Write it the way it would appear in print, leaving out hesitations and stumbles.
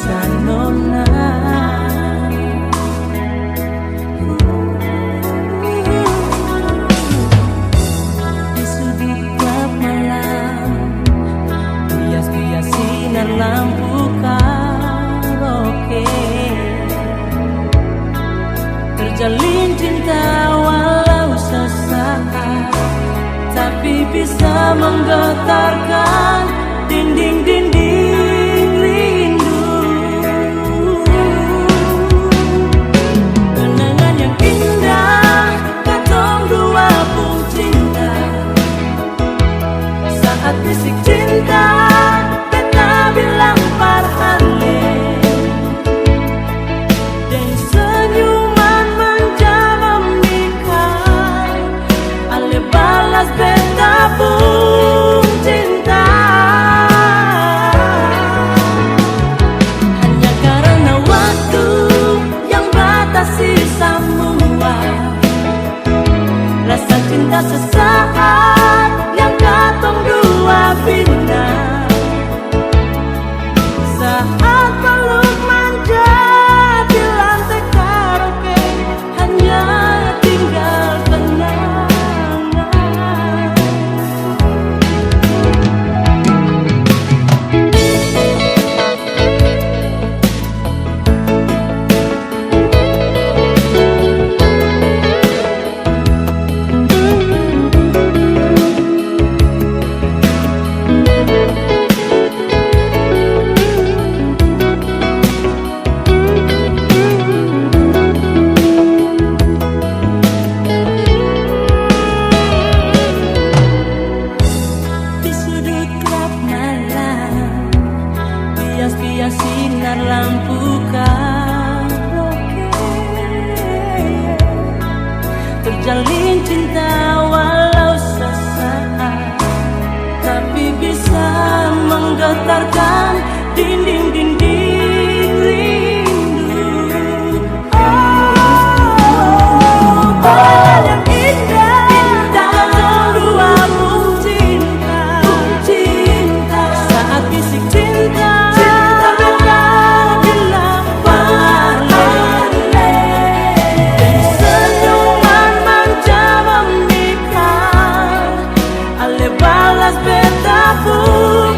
bisa nona. Di sudut gelap malam, bias-bias sinar lampu karaoke, terjalin cinta walau sesaat, tapi bisa menggetarkan dinding-dinding rindu. Kenangan yang indah, katong dua pun cinta. Saat bisik cinta, beta bilang parhale. Dan senyuman manja memikat, ale balas beta pun cinta. Hanya karena waktu yang batasi semua, rasa cinta sesaat yang katong dua bina. Saat peluk manja di lantai karaoke, hanya tinggal kenangan. Di sudut gelap malam, bias-bias sinar lampu karaoke, terjalin cinta walau sesaat, tapi bisa menggetarkan dinding-dinding rindu. Oh, kenangan yang indah, katong dua pun cinta. Saat bisik cinta, beta bilang parhale. Dan senyuman manja memikat, ale balas beta pun